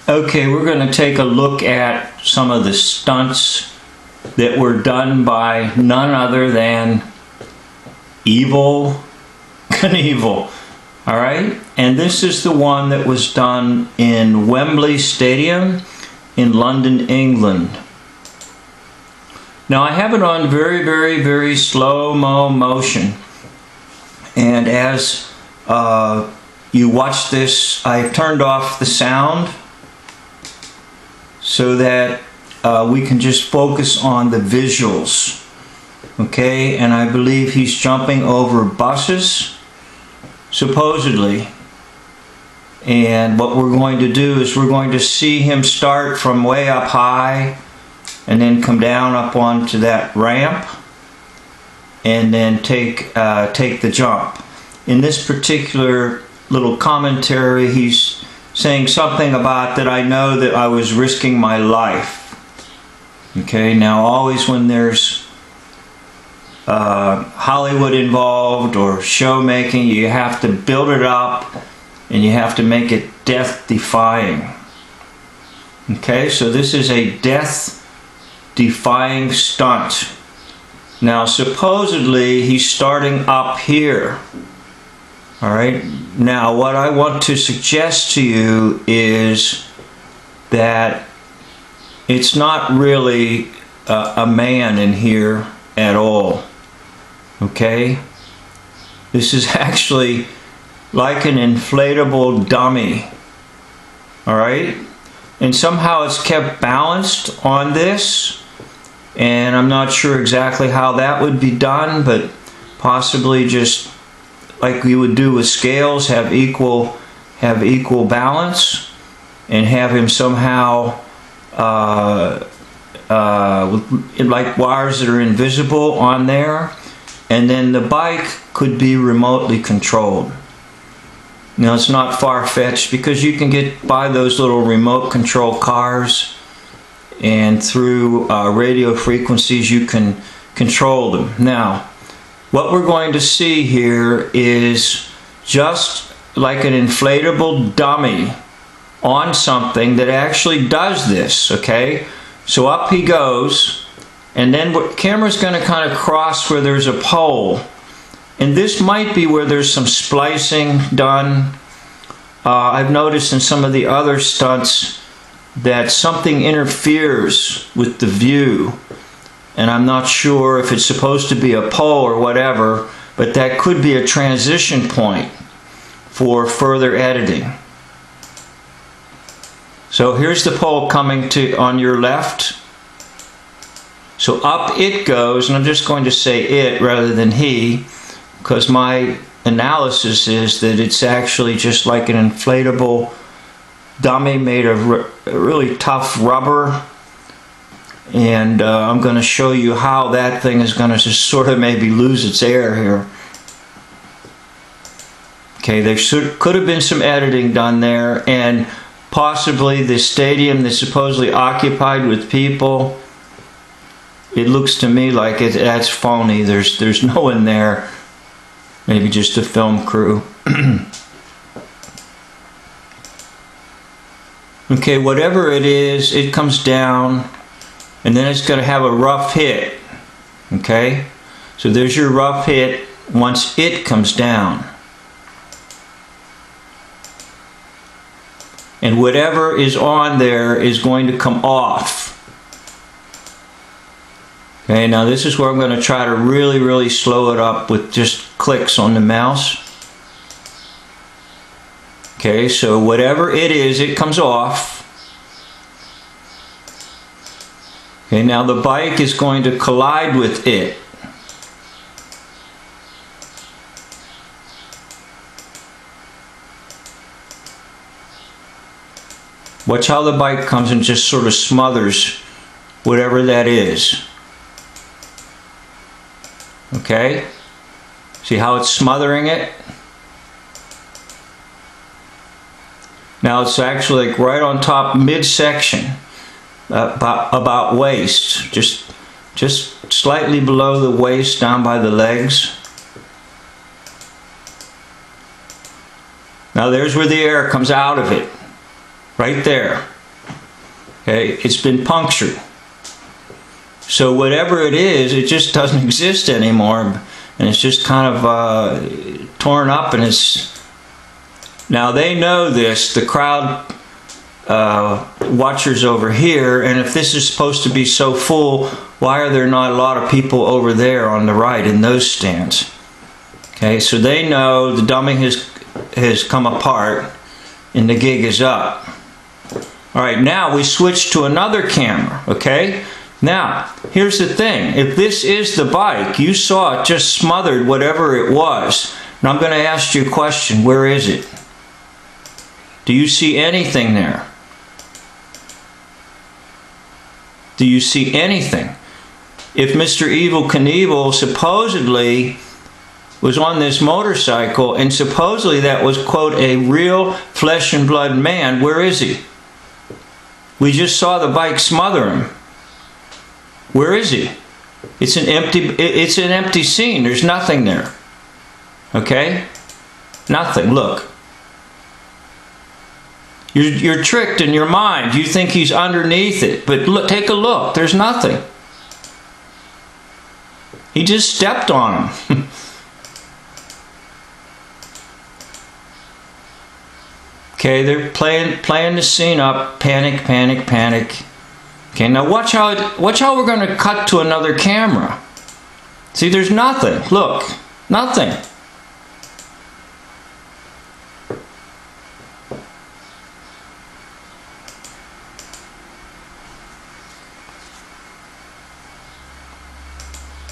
Okay, we're going to take a look at some of the stunts that were done by none other than Evel Knievel. Alright, and this is the one that was done in Wembley Stadium in London, England. Now I have it on very slow-mo motion, and as you watch this, I've turned off the sound so that we can just focus on the visuals. Okay, and I believe he's jumping over buses, supposedly. And what we're going to do is we're going to see him start from way up high and then come down up onto that ramp and then take the jump. In this particular little commentary, he's saying something about that I know that I was risking my life. Okay, now always when there's Hollywood involved or show making, you have to build it up and you have to make it death-defying. Okay, so this is a death-defying stunt. Now supposedly he's starting up here. Alright, now what I want to suggest to you is that it's not really a man in here at all. Okay, this is actually like an inflatable dummy. Alright, and somehow it's kept balanced on this, and I'm not sure exactly how that would be done, but possibly just like we would do with scales, have equal balance, and have him somehow like wires that are invisible on there, and then the bike could be remotely controlled. Now it's not far-fetched because you can get by those little remote control cars, and through radio frequencies you can control them. Now what we're going to see here is just like an inflatable dummy on something that actually does this. Okay, so up he goes, and then the camera's going to kind of cross where there's a pole, and this might be where there's some splicing done. I've noticed in some of the other stunts that something interferes with the view, and I'm not sure if it's supposed to be a pole or whatever, but that could be a transition point for further editing. So here's the pole coming to on your left. So up it goes, and I'm just going to say it rather than he, because my analysis is that it's actually just like an inflatable dummy made of really tough rubber. And I'm going to show you how that thing is going to just sort of maybe lose its air here. Okay, there could have been some editing done there, and possibly the stadium that's supposedly occupied with people, it looks to me like that's phony. There's no one there. Maybe just a film crew. Okay, whatever it is, it comes down, and then it's going to have a rough hit. Okay, so there's your rough hit once it comes down, and whatever is on there is going to come off. Okay, now this is where I'm going to try to really slow it up with just clicks on the mouse. Okay, so whatever it is, it comes off. Okay, now the bike is going to collide with it. Watch how the bike comes and just sort of smothers whatever that is. Okay? See how it's smothering it? Now it's actually like right on top midsection, about waist, just slightly below the waist, down by the legs. Now there's where the air comes out of it. right there. Okay, it's been punctured. So whatever it is, it just doesn't exist anymore, and it's just kind of torn up, and it's... Now they know this, the crowd watchers over here, and if this is supposed to be so full, why are there not a lot of people over there on the right in those stands? Okay, so they know the dummy has come apart and the gig is up. All right, now we switch to another camera, okay? Now, here's the thing. If this is the bike, you saw it just smothered whatever it was. Now I'm going to ask you a question. Where is it? Do you see anything there? Do you see anything? If Mr. Evel Knievel supposedly was on this motorcycle, and supposedly that was, quote, a real flesh and blood man, where is he? We just saw the bike smother him. Where is he? It's an empty scene. There's nothing there. Okay? Nothing. Look. You're tricked in your mind. You think he's underneath it. But look, take a look. There's nothing. He just stepped on him. Okay, they're playing the scene up. Panic, panic, panic. Okay, now watch how we're going to cut to another camera. See, there's nothing. Look, nothing.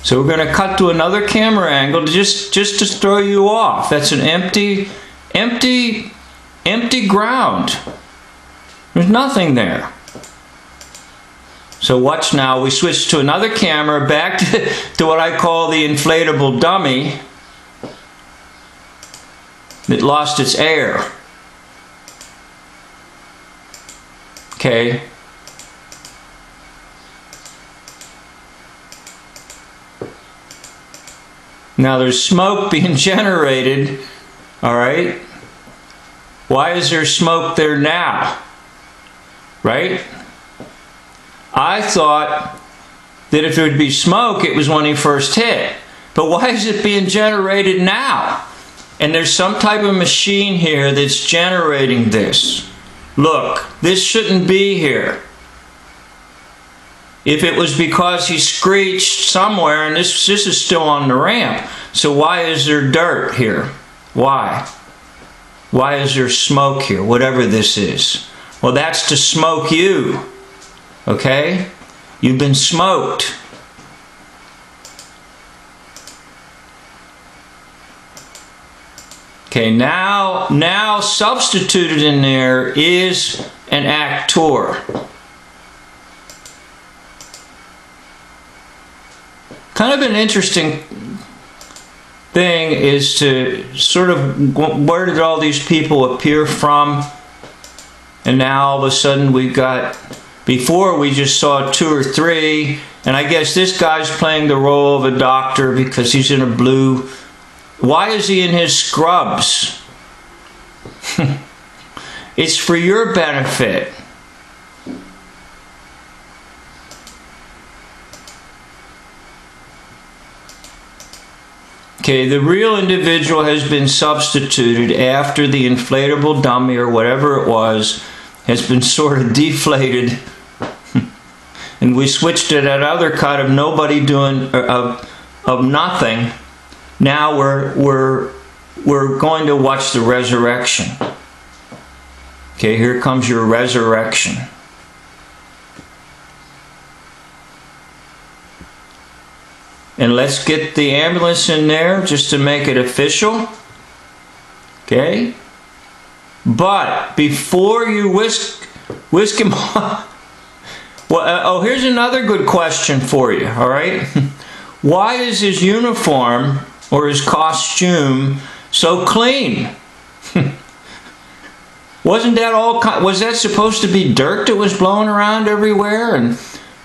So we're going to cut to another camera angle just to throw you off. That's an empty ground. There's nothing there. So watch now, we switch to another camera, back to what I call the inflatable dummy that lost its air. Okay. Now there's smoke being generated, all right? Why is there smoke there now? Right? I thought that if there would be smoke, it was when he first hit. But why is it being generated now? And there's some type of machine here that's generating this. Look, this shouldn't be here. If it was because he screeched somewhere, and this is still on the ramp, so why is there dirt here? Why? Why is there smoke here, whatever this is? Well, that's to smoke you. Okay? You've been smoked. Okay, now substituted in there is an actor. Kind of an interesting thing is to sort of, where did all these people appear from? And now all of a sudden we've got, before we just saw 2 or 3, and I guess this guy's playing the role of a doctor because he's in a blue. Why is he in his scrubs? It's for your benefit. Okay, the real individual has been substituted after the inflatable dummy or whatever it was has been sort of deflated. And we switched to that other cut of nobody doing, of nothing. Now we're going to watch the resurrection. Okay, here comes your resurrection. And let's get the ambulance in there just to make it official. Okay? But before you whisk him off. Well, here's another good question for you, all right? Why is his uniform or his costume so clean? Was that supposed to be dirt that was blowing around everywhere? And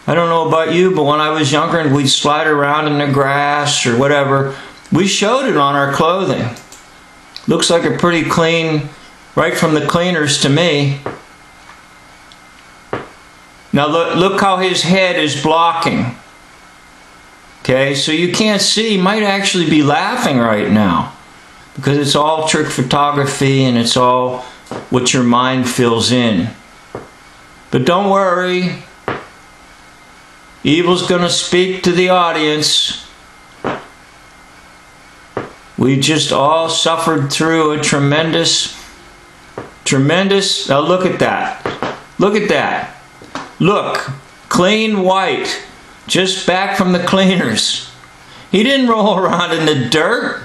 I don't know about you, but when I was younger and we'd slide around in the grass or whatever, we showed it on our clothing. Looks like a pretty clean, right from the cleaners to me. Now look how his head is blocking. Okay, so you can't see. He might actually be laughing right now because it's all trick photography and it's all what your mind fills in. But don't worry. Evil's going to speak to the audience. We just all suffered through a tremendous... Now look at that. Look at that. Look, clean white. Just back from the cleaners. He didn't roll around in the dirt.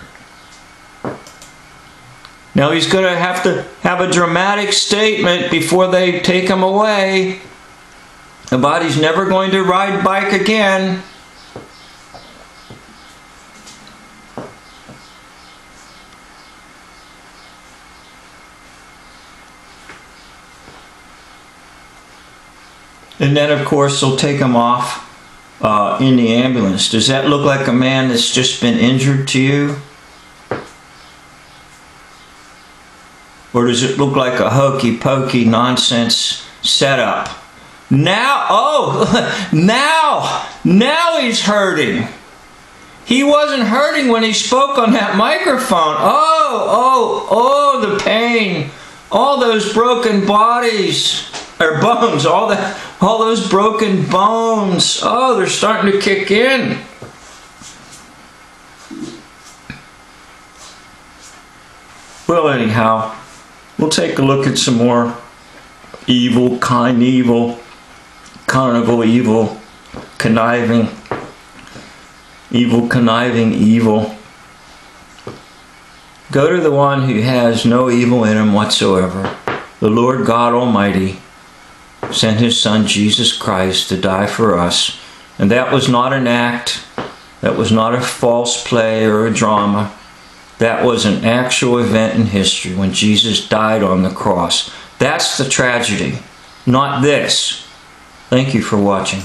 Now he's going to have a dramatic statement before they take him away about he's never going to ride bike again. And then of course they'll take him off in the ambulance. Does that look like a man that's just been injured to you? Or does it look like a hokey pokey nonsense setup? Now, now he's hurting. He wasn't hurting when he spoke on that microphone. Oh, the pain. All those broken bodies, or bones, all those broken bones. Oh, they're starting to kick in. Well, anyhow, we'll take a look at some more evil, carnival, evil, conniving, evil. Go to the one who has no evil in him whatsoever. The Lord God Almighty sent his Son Jesus Christ to die for us. And that was not an act. That was not a false play or a drama. That was an actual event in history when Jesus died on the cross. That's the tragedy, not this. Thank you for watching.